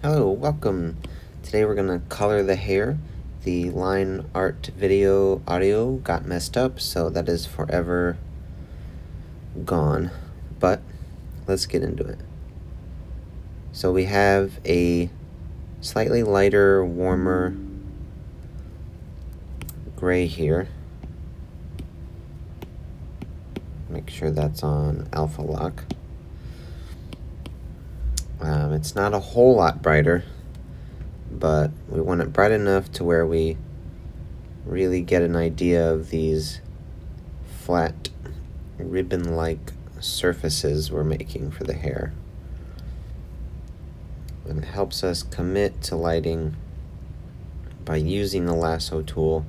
Hello, welcome. Today we're going to color the hair. The line art video audio got messed up, so that is forever gone. But let's get into it. So we have a slightly lighter, warmer gray here. Make sure that's on alpha lock. It's not a whole lot brighter, but we want it bright enough to where we really get an idea of these flat ribbon-like surfaces we're making for the hair. And it helps us commit to lighting by using the lasso tool.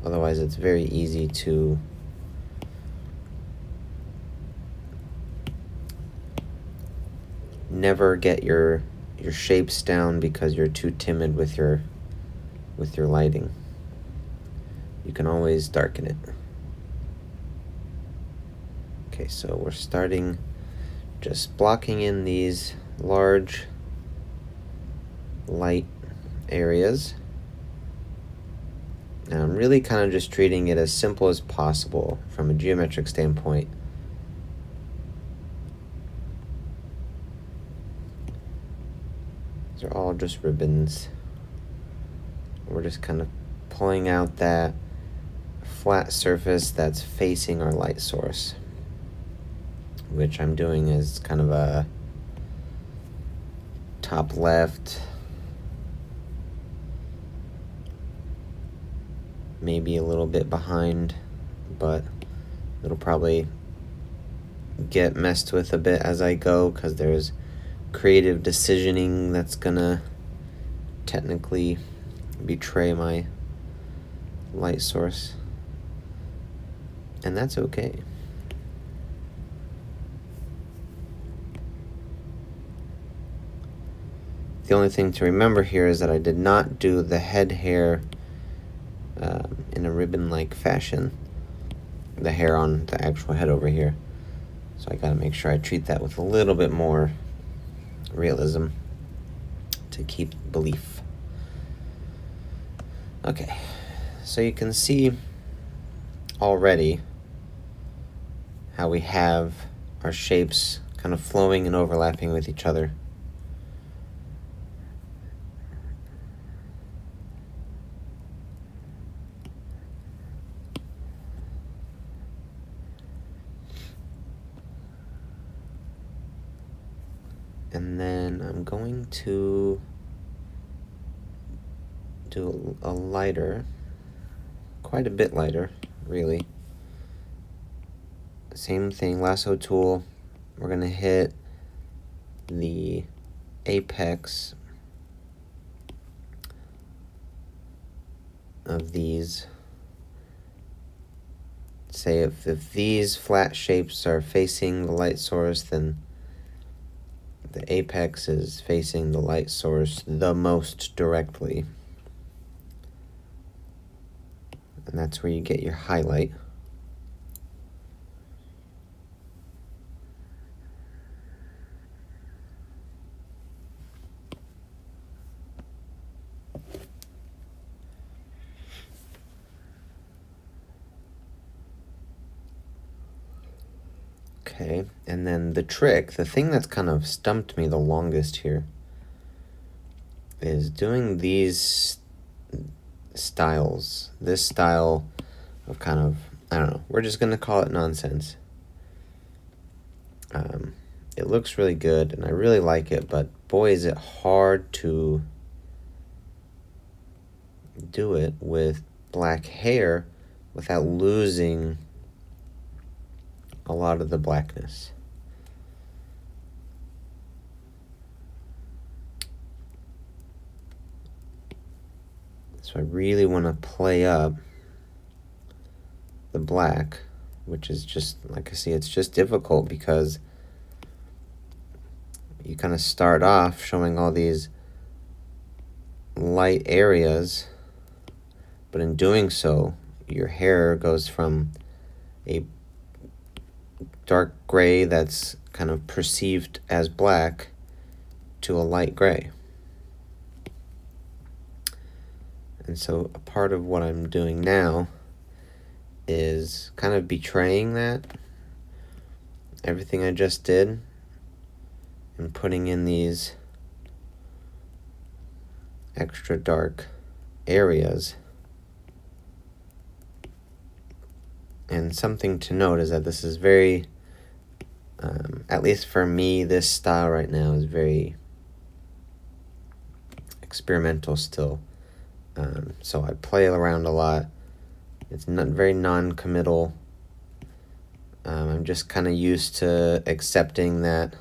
Otherwise, it's very easy to never get your shapes down because you're too timid with your lighting. You can always darken it. Okay, so we're starting just blocking in these large light areas. And I'm really kind of just treating it as simple as possible from a geometric standpoint. These are all just ribbons. We're just kind of pulling out that flat surface that's facing our light source, which I'm doing is kind of a top left, maybe a little bit behind, but it'll probably get messed with a bit as I go because there's creative decisioning that's gonna technically betray my light source, and that's okay. The only thing to remember here is that I did not do the head hair in a ribbon-like fashion, the hair on the actual head over here. So I gotta make sure I treat that with a little bit more realism to keep belief. Okay, so you can see already how we have our shapes kind of flowing and overlapping with each other. And then I'm going to do a lighter, quite a bit lighter, really. Same thing, lasso tool. We're going to hit the apex of these. Say if these flat shapes are facing the light source, then the apex is facing the light source the most directly. And that's where you get your highlight. Okay, and then the trick, the thing that's kind of stumped me the longest here, is doing these styles. This style of kind of, I don't know, we're just going to call it nonsense. It looks really good, and I really like it, but boy, is it hard to do it with black hair without losing a lot of the blackness. So I really want to play up the black, which is just, like I see, it's just difficult because you kind of start off showing all these light areas, but in doing so, your hair goes from a dark gray that's kind of perceived as black to a light gray. And so a part of what I'm doing now is kind of betraying that, everything I just did, and putting in these extra dark areas. And something to note is that this is very, at least for me, this style right now is very experimental still. So I play around a lot. It's not very non-committal. I'm just kind of used to accepting that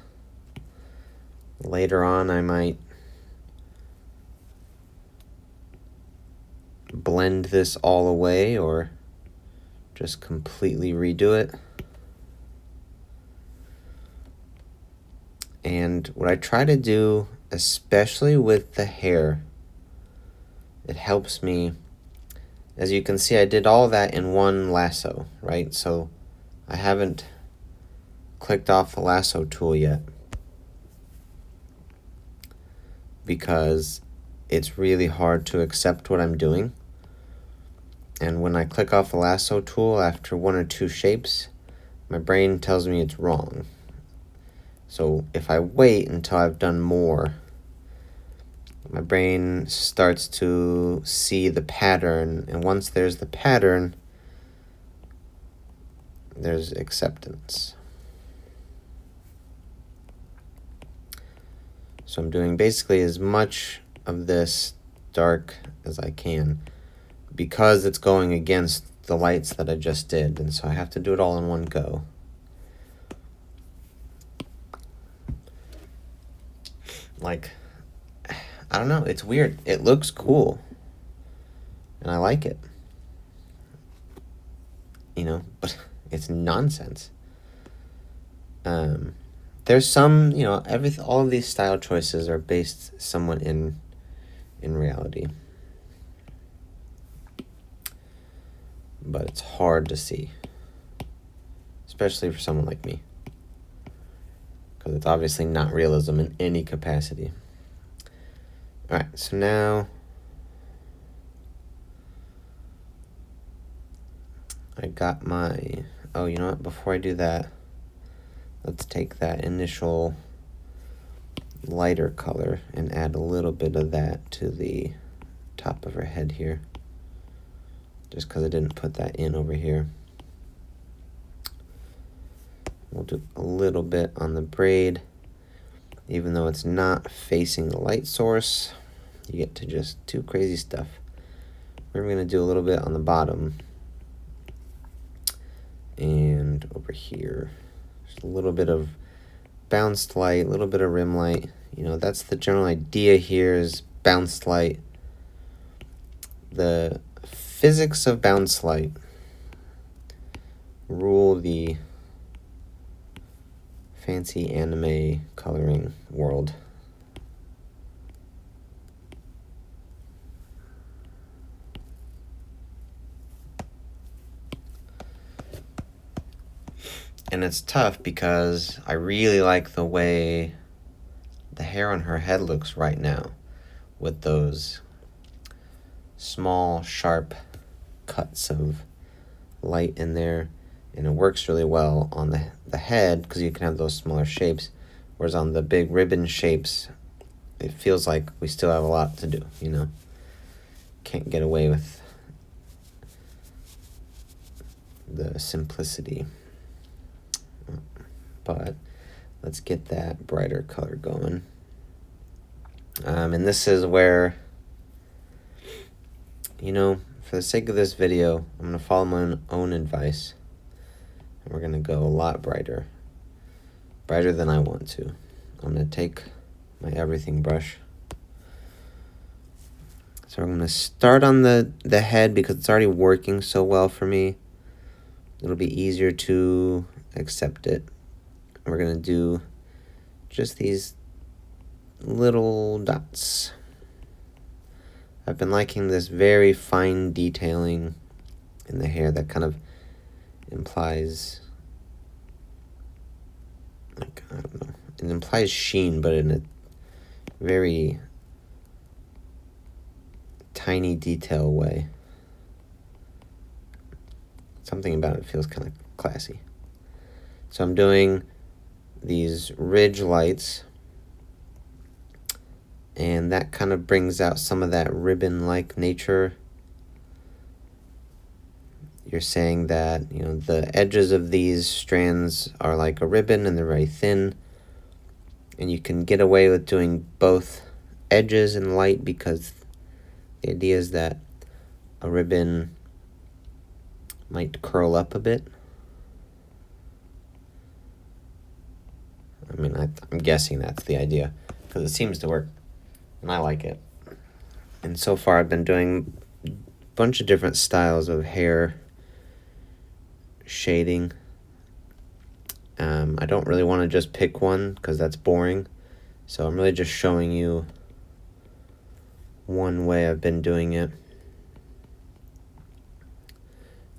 later on I might blend this all away or just completely redo it. And what I try to do, especially with the hair, it helps me. As you can see, I did all that in one lasso, right? So I haven't clicked off the lasso tool yet because it's really hard to accept what I'm doing. And when I click off the lasso tool after one or two shapes, my brain tells me it's wrong. So if I wait until I've done more, my brain starts to see the pattern, and once there's the pattern, there's acceptance. So I'm doing basically as much of this dark as I can because it's going against the lights that I just did, and so I have to do it all in one go. Like, I don't know, it's weird. It looks cool, and I like it. You know, but it's nonsense. There's some, you know, all of these style choices are based somewhat in reality. But it's hard to see, especially for someone like me, because it's obviously not realism in any capacity. Alright, so now I got my, oh, you know what, before I do that, let's take that initial lighter color and add a little bit of that to the top of her head here, just because I didn't put that in over here. We'll do a little bit on the braid, even though it's not facing the light source. You get to just do crazy stuff. We're going to do a little bit on the bottom and over here. Just a little bit of bounced light, a little bit of rim light. You know, that's the general idea here, is bounced light. The physics of bounced light rule the fancy anime coloring world. And it's tough because I really like the way the hair on her head looks right now, with those small, sharp cuts of light in there. And it works really well on the head because you can have those smaller shapes. Whereas on the big ribbon shapes, it feels like we still have a lot to do, you know. Can't get away with the simplicity. But let's get that brighter color going. And this is where, you know, for the sake of this video, I'm going to follow my own advice. And we're going to go a lot brighter. Brighter than I want to. I'm going to take my everything brush. So I'm going to start on the head because it's already working so well for me. It'll be easier to accept it. We're going to do just these little dots. I've been liking this very fine detailing in the hair that kind of implies I don't know, it implies sheen, but in a very tiny detail way. Something about it feels kind of classy. So I'm doing these ridge lights, and that kind of brings out some of that ribbon-like nature. You're saying that, the edges of these strands are like a ribbon and they're very thin, and you can get away with doing both edges and light because the idea is that a ribbon might curl up a bit. I mean, I'm guessing that's the idea because it seems to work, and I like it. And so far I've been doing a bunch of different styles of hair shading. I don't really want to just pick one because that's boring, so I'm really just showing you one way I've been doing it.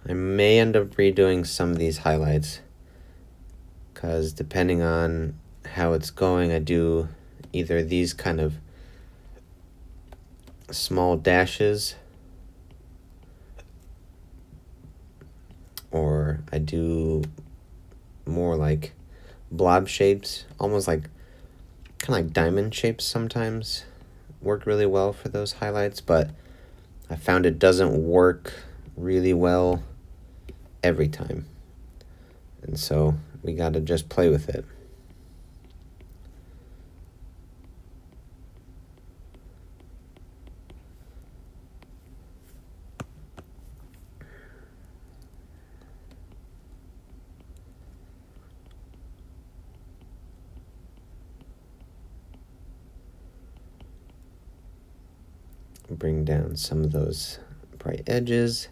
I may end up redoing some of these highlights because depending on how it's going, I do either these kind of small dashes or I do more like blob shapes, almost like kind of like diamond shapes sometimes work really well for those highlights, but I found it doesn't work really well every time, and so we got to just play with it. Bring down some of those bright edges.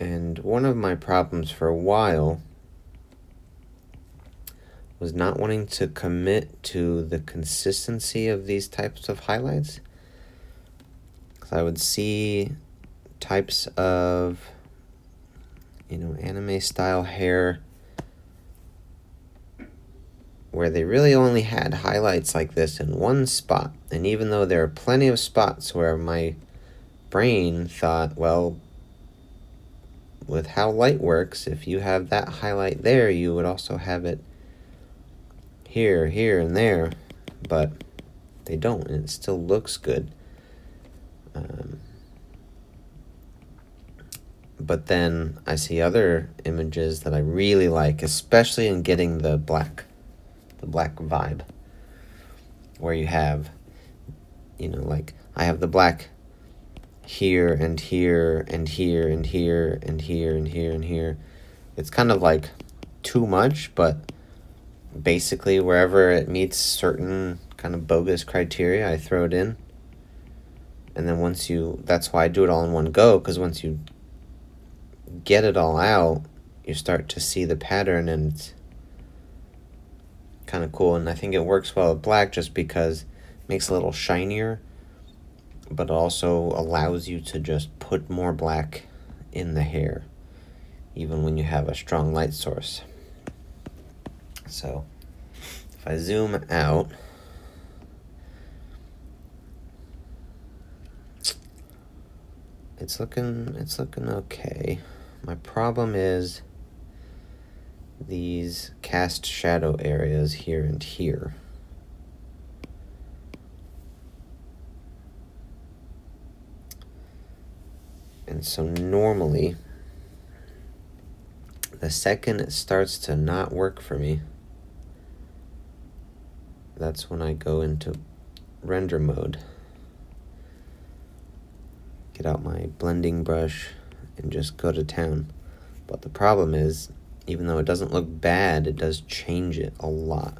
And one of my problems for a while was not wanting to commit to the consistency of these types of highlights. Because I would see types of, anime style hair where they really only had highlights like this in one spot. And even though there are plenty of spots where my brain thought, well, with how light works, if you have that highlight there, you would also have it here, and there, but they don't, and it still looks good. But then I see other images that I really like, especially in getting the black vibe, where you have, like I have the black here and here and here and here and here and here and here. It's kind of like too much, but basically wherever it meets certain kind of bogus criteria, I throw it in. And then that's why I do it all in one go, because once you get it all out, you start to see the pattern, and it's kind of cool. And I think it works well with black just because it makes it a little shinier, but also allows you to just put more black in the hair, even when you have a strong light source. So if I zoom out, it's looking okay. My problem is these cast shadow areas here and here. And so normally, the second it starts to not work for me, that's when I go into render mode. Get out my blending brush and just go to town. But the problem is, even though it doesn't look bad, it does change it a lot.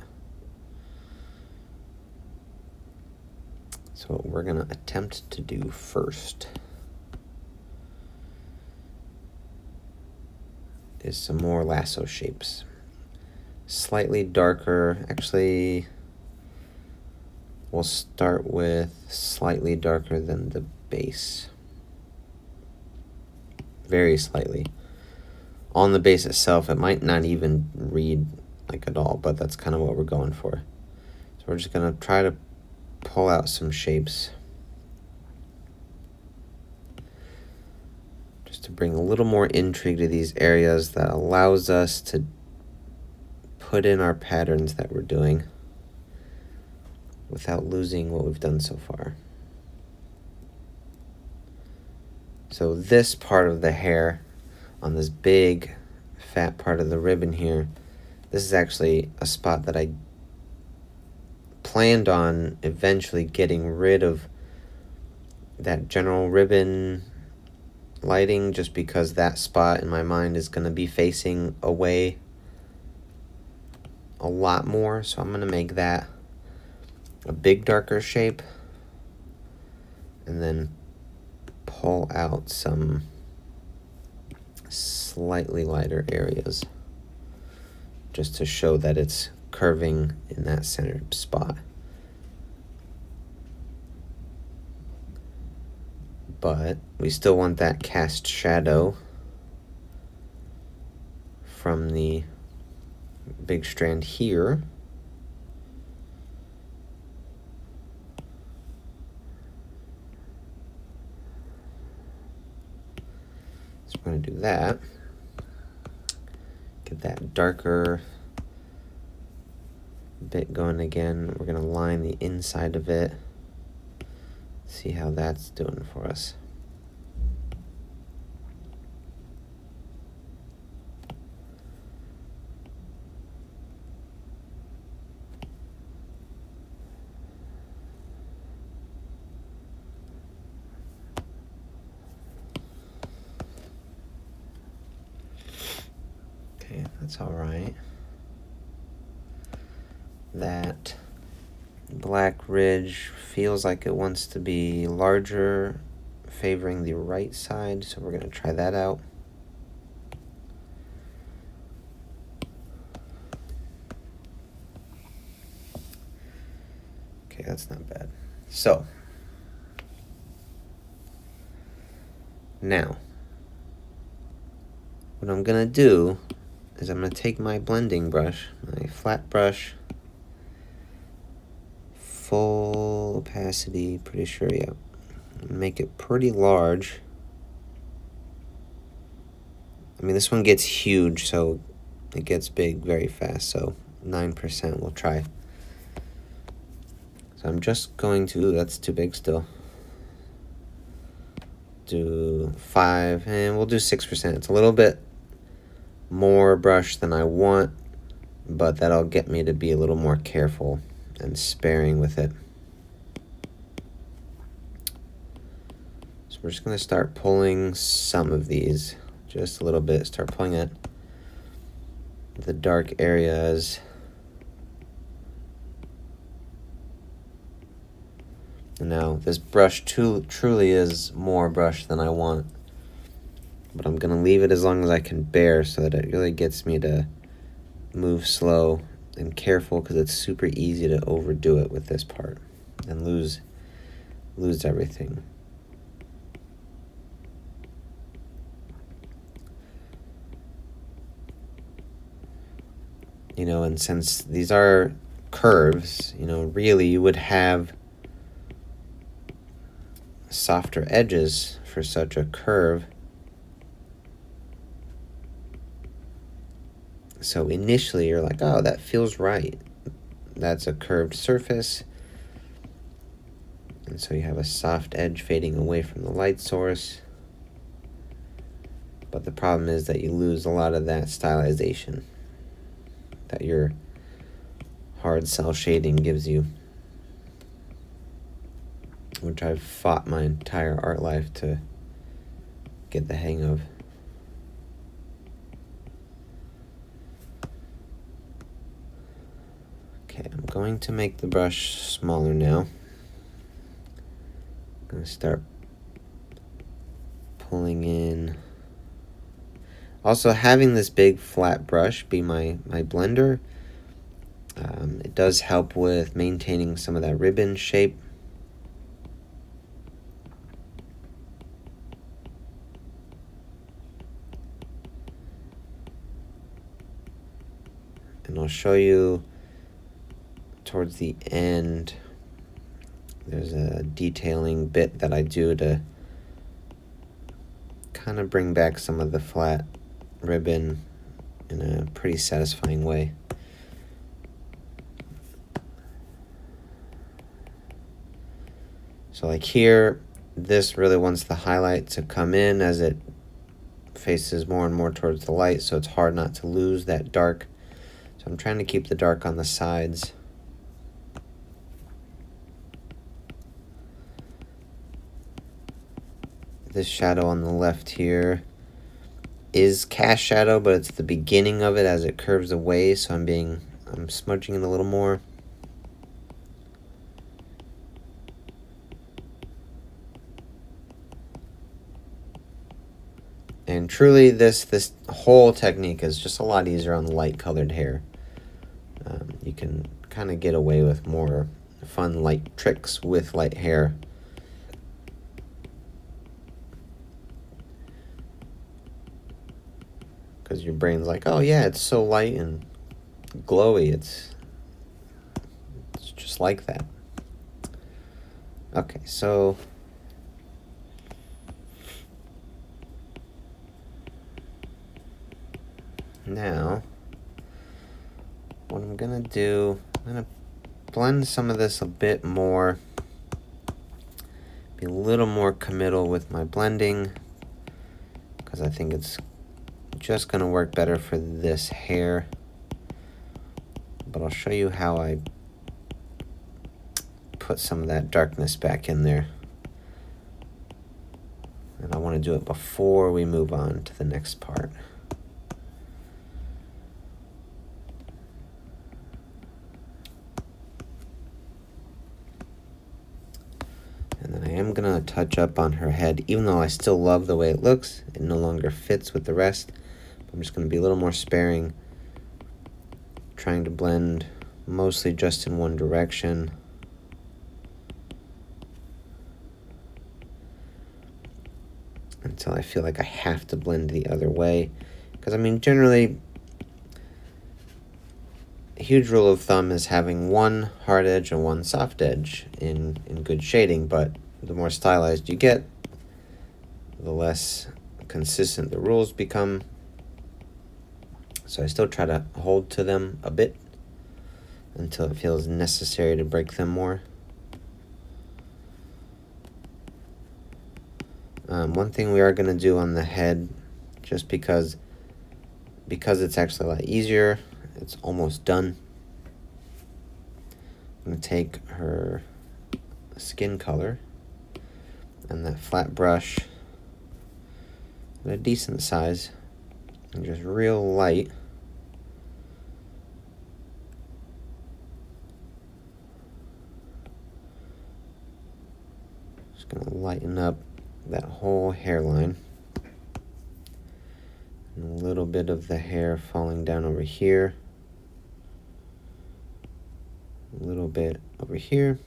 So what we're gonna attempt to do first is some more lasso shapes. Slightly darker, actually, We'll start with slightly darker than the base. Very slightly. On the base itself, it might not even read like at all, but that's kind of what we're going for. So we're just going to try to pull out some shapes just to bring a little more intrigue to these areas that allows us to put in our patterns that we're doing without losing what we've done so far. So this part of the hair on this big fat part of the ribbon here, this is actually a spot that I planned on eventually getting rid of that general ribbon lighting, just because that spot in my mind is going to be facing away a lot more. So I'm going to make that a big darker shape and then pull out some slightly lighter areas just to show that it's curving in that center spot. But we still want that cast shadow from the big strand here. So we're going to do that. Get that darker bit going again. We're going to line the inside of it. See how that's doing for us. Okay, that's all right. That black ridge feels like it wants to be larger, favoring the right side, so we're going to try that out. Okay, that's not bad. So, now, what I'm going to do is I'm going to take my blending brush, my flat brush, full opacity, pretty sure, yeah. Make it pretty large. I mean, this one gets huge, so it gets big very fast, so 9% we'll try. So I'm just going to, ooh, that's too big still. Do 5, and we'll do 6%. It's a little bit more brush than I want, but that'll get me to be a little more careful and sparing with it. So we're just going to start pulling some of these, just a little bit. Start pulling at the dark areas. And now this brush truly is more brush than I want, but I'm going to leave it as long as I can bear so that it really gets me to move slow and careful, because it's super easy to overdo it with this part and lose everything. You know, and since these are curves, you know, really you would have softer edges for such a curve. So initially you're like, oh, that feels right. That's a curved surface. And so you have a soft edge fading away from the light source. But the problem is that you lose a lot of that stylization that your hard cell shading gives you, which I've fought my entire art life to get the hang of. Okay, I'm going to make the brush smaller now. I'm going to start pulling in. Also, having this big flat brush be my blender It does help with maintaining some of that ribbon shape. And I'll show you towards the end, there's a detailing bit that I do to kind of bring back some of the flat ribbon in a pretty satisfying way. So like here, this really wants the highlight to come in as it faces more and more towards the light, so it's hard not to lose that dark. So I'm trying to keep the dark on the sides. This shadow on the left here is cast shadow, but it's the beginning of it as it curves away, so I'm smudging it a little more. And truly, this whole technique is just a lot easier on light colored hair. You can kind of get away with more fun light tricks with light hair. Because your brain's like, oh yeah, it's so light and glowy. It's just like that. Okay, so now what I'm gonna do, I'm gonna blend some of this a bit more, be a little more committal with my blending, because I think it's just gonna work better for this hair. But I'll show you how I put some of that darkness back in there. And I want to do it before we move on to the next part. And then I am going to touch up on her head. Even though I still love the way it looks, it no longer fits with the rest. I'm just going to be a little more sparing, trying to blend mostly just in one direction. Until I feel like I have to blend the other way. Because, I mean, generally, a huge rule of thumb is having one hard edge and one soft edge in good shading, but the more stylized you get, the less consistent the rules become. So I still try to hold to them a bit until it feels necessary to break them more. One thing we are going to do on the head, just because it's actually a lot easier, it's almost done. I'm going to take her skin color and that flat brush at a decent size and just real light. Just going to lighten up that whole hairline. And a little bit of the hair falling down over here. A little bit over here.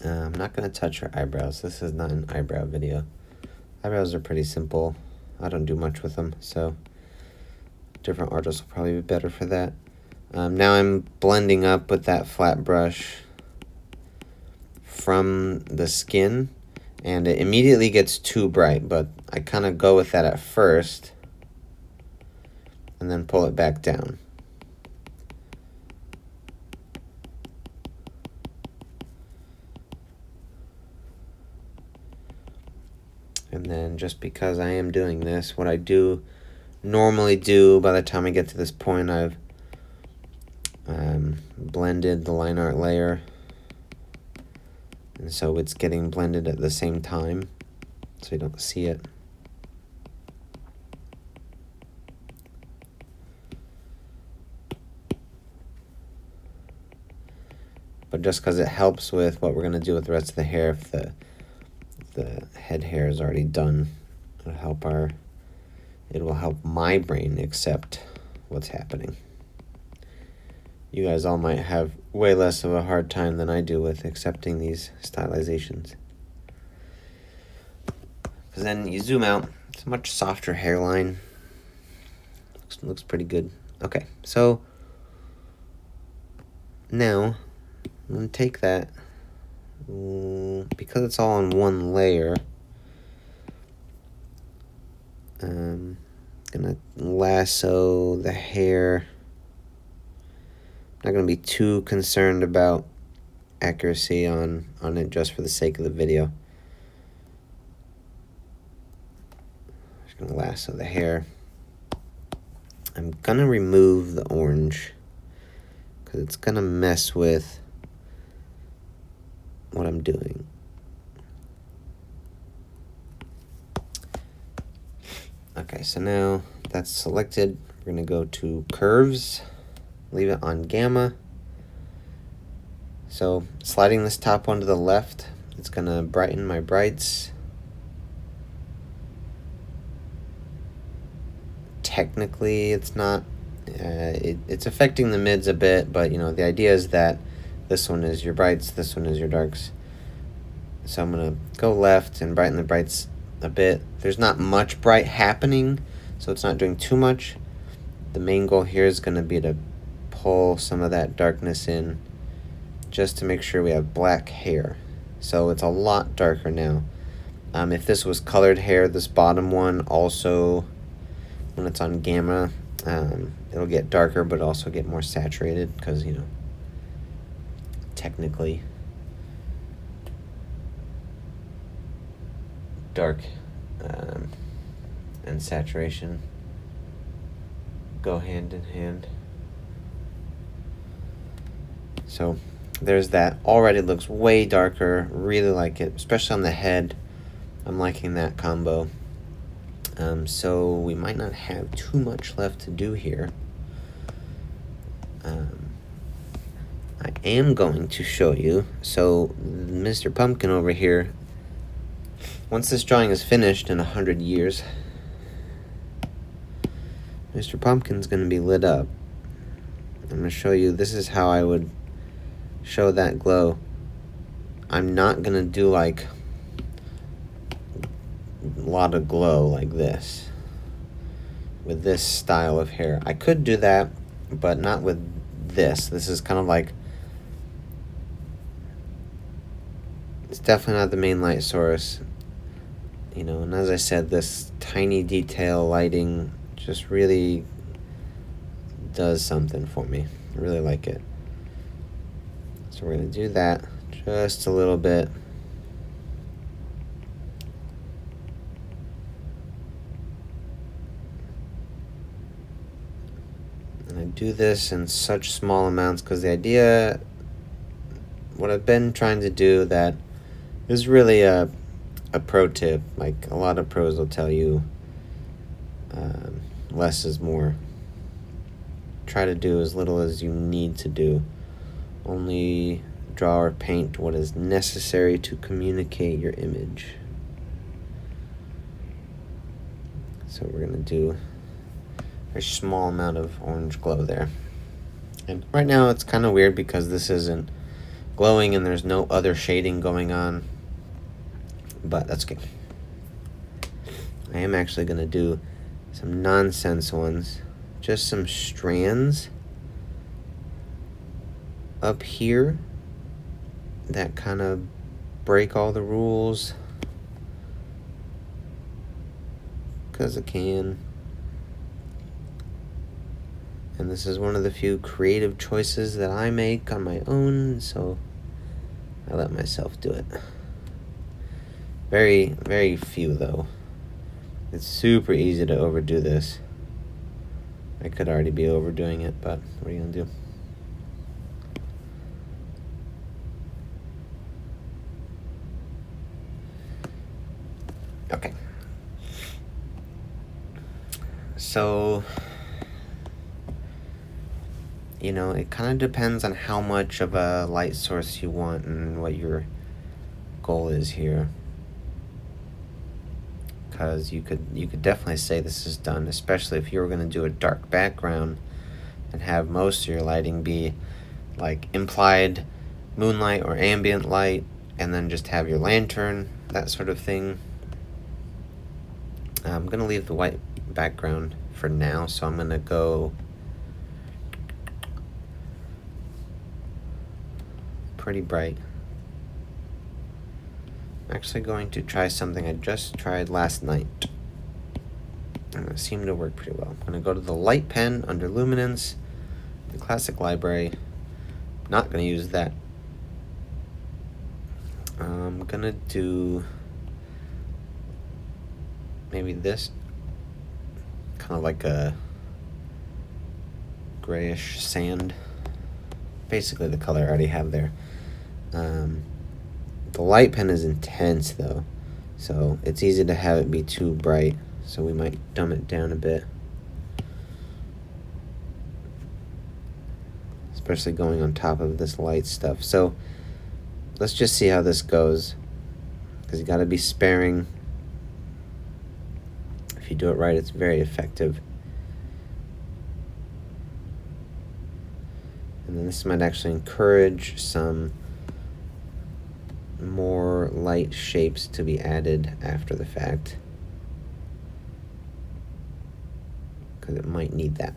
I'm not going to touch her eyebrows. This is not an eyebrow video. Eyebrows are pretty simple. I don't do much with them, so different artists will probably be better for that. Now I'm blending up with that flat brush from the skin, and it immediately gets too bright, but I kind of go with that at first and then pull it back down. And then just because I am doing this, what I do normally do by the time I get to this point, I've blended the line art layer. And so it's getting blended at the same time, so you don't see it. But just because it helps with what we're going to do with the rest of the hair, if the head hair is already done, it will help my brain accept what's happening. you guys all might have way less of a hard time than I do with accepting these stylizations. Because then you zoom out, it's a much softer hairline. Looks pretty good. Okay, so now I'm going to take that, because it's all on one layer, I'm going to lasso the hair. I'm not going to be too concerned about accuracy on it just for the sake of the video. Just going to lasso the hair. I'm going to remove the orange because it's going to mess with what I'm doing. Okay, so now that's selected. We're going to go to curves, leave it on gamma. So sliding this top one to the left, it's going to brighten my brights. Technically, it's not. It's affecting the mids a bit, but you know, the idea is that this one is your brights, this one is your darks. So I'm going to go left and brighten the brights a bit. There's not much bright happening, so it's not doing too much. The main goal here is going to be to pull some of that darkness in just to make sure we have black hair. So it's a lot darker now. If this was colored hair, this bottom one also, when it's on gamma, it'll get darker but also get more saturated because, you know, technically dark and saturation go hand in hand. So there's that. Already looks way darker. Really like it, especially on the head. I'm liking that combo. So we might not have too much left to do here. I am going to show you. So Mr. Pumpkin over here, once this drawing is finished in 100 years, Mr. Pumpkin's going to be lit up. I'm going to show you, this is how I would show that glow. I'm not going to do like a lot of glow like this with this style of hair. I could do that, but not with this. This is kind of like, it's definitely not the main light source, you know. And as I said, this tiny detail lighting just really does something for me. I really like it. So we're going to do that just a little bit. And I do this in such small amounts because the idea, what I've been trying to do, that is really a pro tip. Like a lot of pros will tell you, less is more. Try to do as little as you need to do. Only draw or paint what is necessary to communicate your image. So we're going to do a very small amount of orange glow there. And right now it's kind of weird because this isn't glowing and there's no other shading going on. But that's okay. I am actually going to do some nonsense ones. Just some strands up here that kind of break all the rules because I can. And this is one of the few creative choices that I make on my own, so I let myself do it. Very, very few though. It's super easy to overdo this. I could already be overdoing it, but what are you gonna do? Okay. So, you know, it kind of depends on how much of a light source you want and what your goal is here. Because you could definitely say this is done, especially if you were going to do a dark background and have most of your lighting be like implied moonlight or ambient light, and then just have your lantern, that sort of thing. I'm gonna leave the white background for now, so I'm gonna go pretty bright. I'm actually going to try something I just tried last night, and it seemed to work pretty well. I'm gonna go to the light pen under luminance, the classic library. Not gonna use that. I'm gonna do maybe this, kind of like a grayish sand. Basically the color I already have there. The light pen is intense though, so it's easy to have it be too bright, so we might dumb it down a bit. Especially going on top of this light stuff. So let's just see how this goes, because you gotta be sparing. If you do it right, it's very effective. And then this might actually encourage some more light shapes to be added after the fact, because it might need that.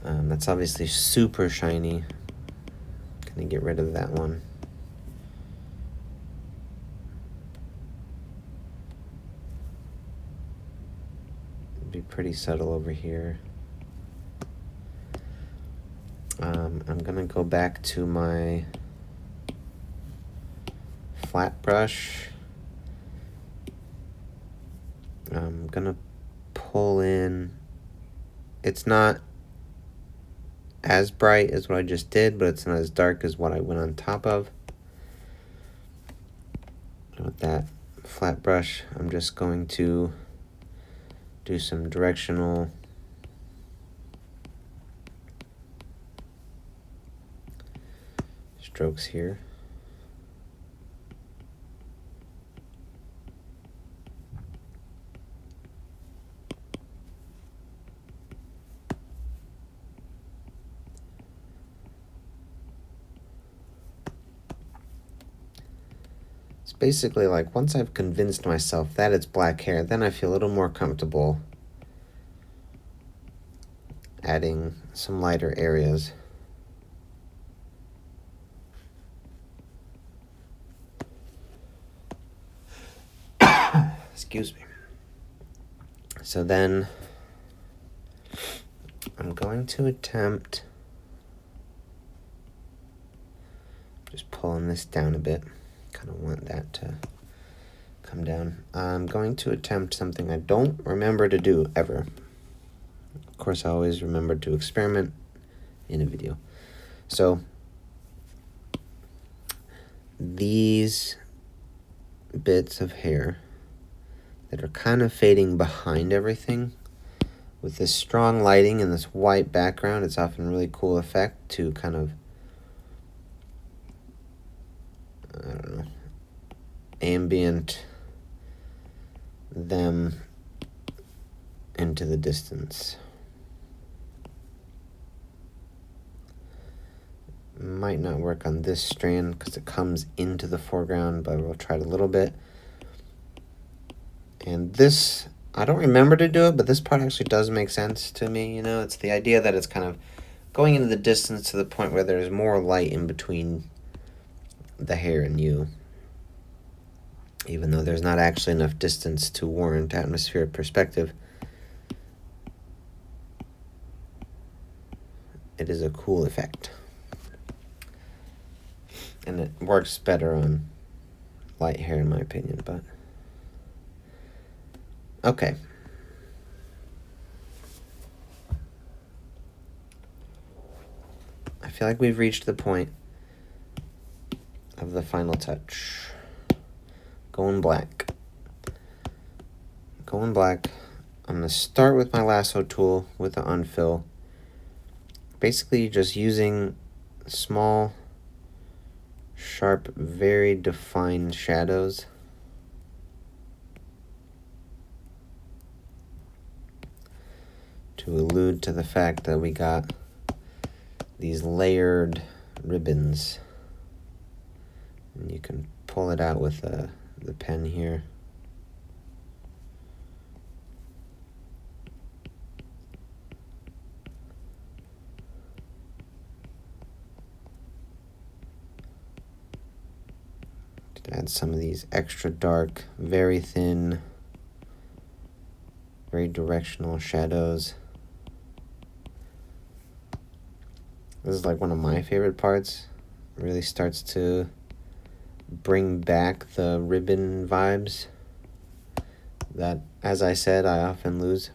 That's obviously super shiny. Gonna get rid of that one. Be pretty subtle over here. I'm gonna go back to my flat brush. I'm gonna pull in. It's not as bright as what I just did, but it's not as dark as what I went on top of. And with that flat brush, I'm just going to do some directional strokes here. It's basically like once I've convinced myself that it's black hair, then I feel a little more comfortable adding some lighter areas. Excuse me. So then I'm going to attempt just pulling this down a bit. Kind of want that to come down. I'm going to attempt something I don't remember to do ever. Of course, I always remember to experiment in a video. So these bits of hair that are kind of fading behind everything, with this strong lighting and this white background, it's often a really cool effect to kind of, I don't know, ambient them into the distance. Might not work on this strand because it comes into the foreground, but we'll try it a little bit. And this, I don't remember to do it, but this part actually does make sense to me. You know, it's the idea that it's kind of going into the distance to the point where there's more light in between the hair and you, even though there's not actually enough distance to warrant atmospheric perspective. It is a cool effect, and it works better on light hair in my opinion. But okay, I feel like we've reached the point of the final touch. Going black. I'm going to start with my lasso tool with the unfill. Basically just using small, sharp, very defined shadows. to allude to the fact that we got these layered ribbons. And you can pull it out with the pen here. To add some of these extra dark, very thin, very directional shadows. This is like one of my favorite parts. It really starts to bring back the ribbon vibes that, as I said, I often lose.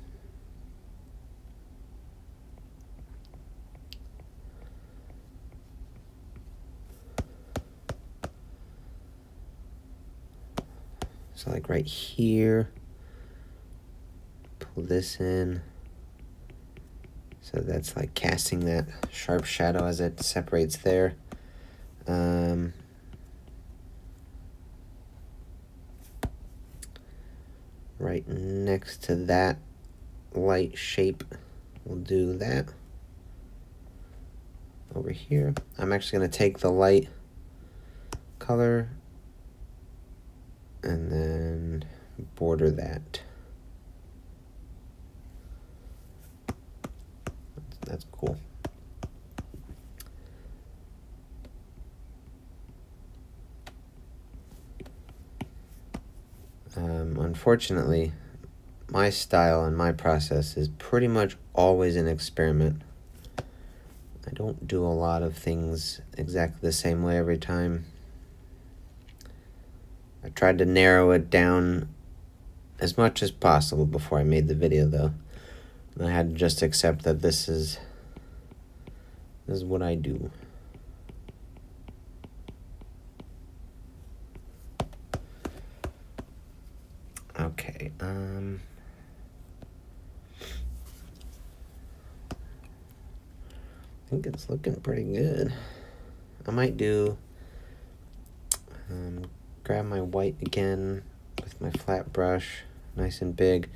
So like right here, pull this in. So that's like casting that sharp shadow as it separates there. Right next to that light shape, we'll do that. Over here, I'm actually going to take the light color and then border that. That's cool. Unfortunately, my style and my process is pretty much always an experiment. I don't do a lot of things exactly the same way every time. I tried to narrow it down as much as possible before I made the video, though. And I had to just accept that this is what I do. Okay, I think it's looking pretty good. I might do, grab my white again with my flat brush, nice and big.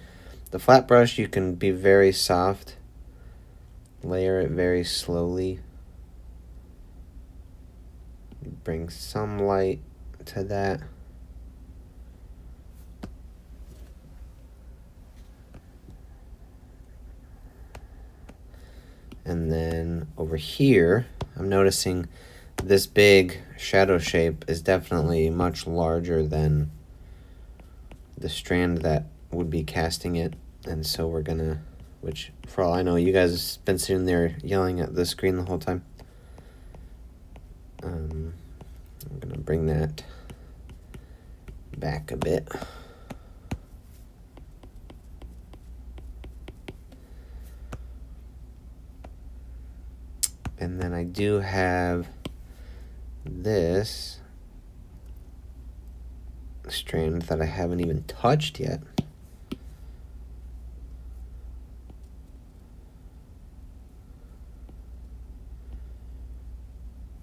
The flat brush, you can be very soft, layer it very slowly, bring some light to that. And then over here, I'm noticing this big shadow shape is definitely much larger than the strand that would be casting it. And so we're gonna, which for all I know, you guys have been sitting there yelling at the screen the whole time. I'm gonna bring that back a bit. And then I do have this strand that I haven't even touched yet.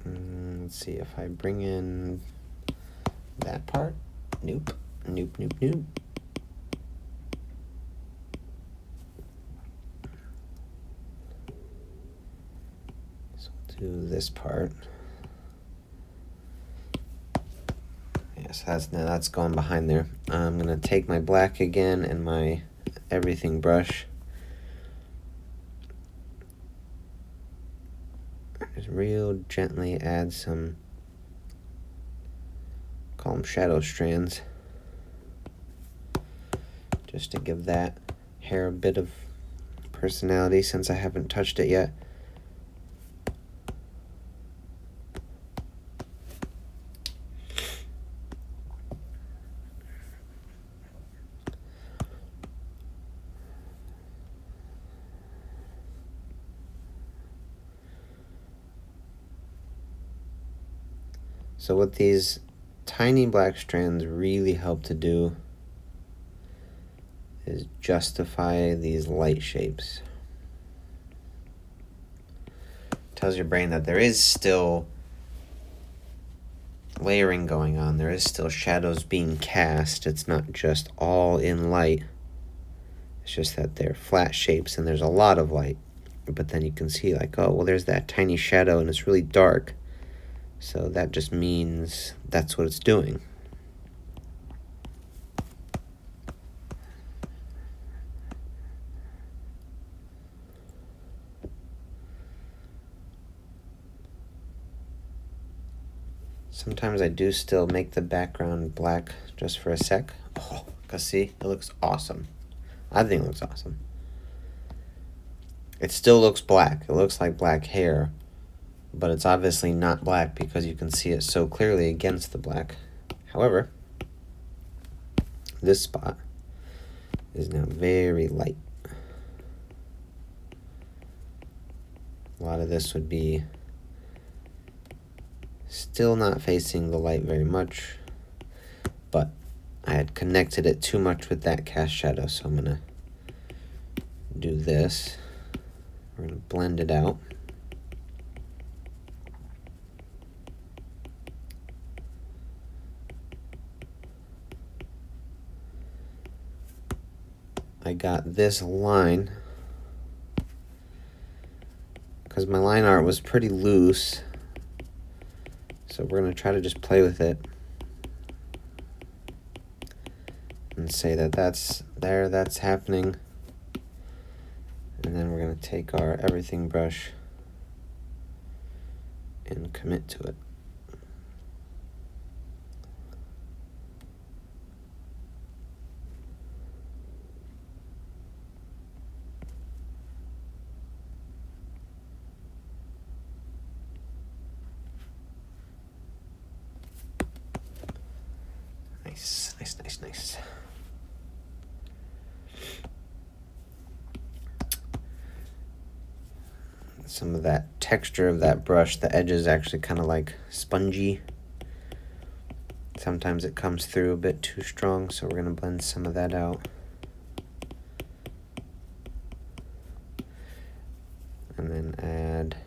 Let's see if I bring in that part. Nope, nope, nope, nope. Do this part. Yes, that's going behind there. I'm gonna take my black again and my everything brush. Just real gently add some, call them shadow strands, just to give that hair a bit of personality since I haven't touched it yet. So what these tiny black strands really help to do is justify these light shapes. Tells your brain that there is still layering going on. There is still shadows being cast. It's not just all in light It's just that they're flat shapes and there's a lot of light. But then you can see like, oh, well, there's that tiny shadow and it's really dark. So that just means that's what it's doing. Sometimes I do still make the background black just for a sec. Oh, cause see, it looks awesome. I think it looks awesome. It still looks black. It looks like black hair, but it's obviously not black because you can see it so clearly against the black. However, this spot is now very light. A lot of this would be still not facing the light very much, but I had connected it too much with that cast shadow, so I'm gonna do this. We're gonna blend it out. I got this line because my line art was pretty loose, so we're gonna try to just play with it and say that that's there, that's happening. And then we're going to take our everything brush and commit to it. Nice, nice, nice, nice. Some of that texture of that brush, the edge is actually kind of like spongy. Sometimes it comes through a bit too strong, so we're going to blend some of that out. And then add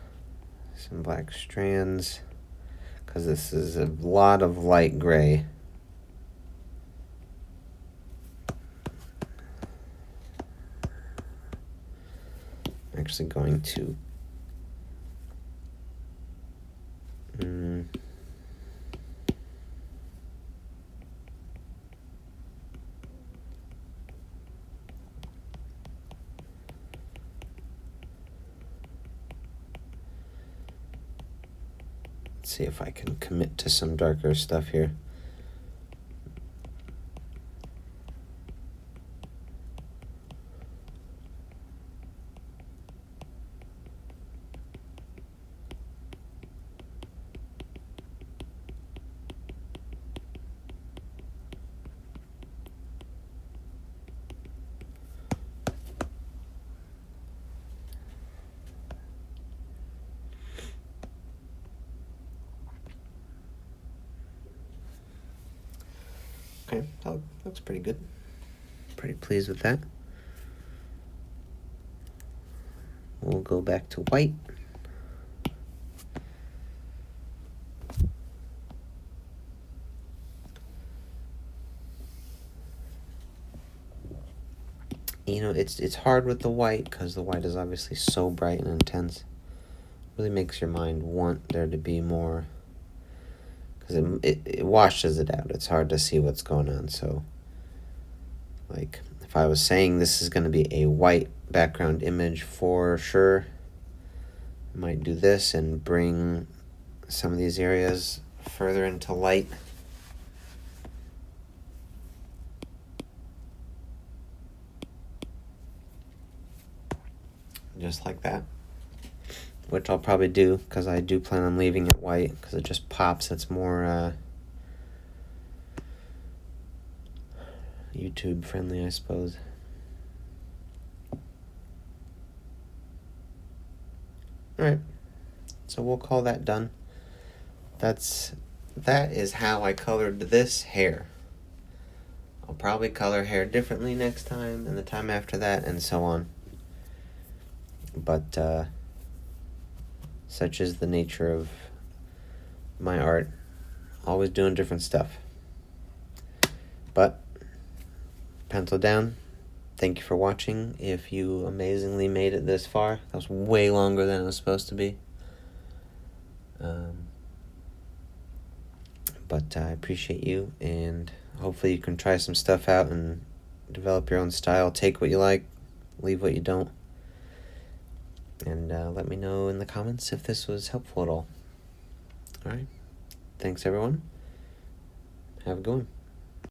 some black strands, because this is a lot of light gray. I'm actually going to see if I can commit to some darker stuff here. Okay, that looks pretty good. Pretty pleased with that. We'll go back to white. You know, it's hard with the white because the white is obviously so bright and intense. Really makes your mind want there to be more, because it washes it out. It's hard to see what's going on. So, like, if I was saying this is going to be a white background image for sure, I might do this and bring some of these areas further into light. Just like that. Which I'll probably do, because I do plan on leaving it white, because it just pops. It's more YouTube friendly, I suppose. Alright, so we'll call that done. That is how I colored this hair. I'll probably color hair differently next time, and the time after that, and so on. But such is the nature of my art. Always doing different stuff. But pencil down, thank you for watching. If you amazingly made it this far, that was way longer than it was supposed to be. But I appreciate you, and hopefully you can try some stuff out and develop your own style. Take what you like, leave what you don't. And let me know in the comments if this was helpful at all. Alright, thanks everyone. Have a good one.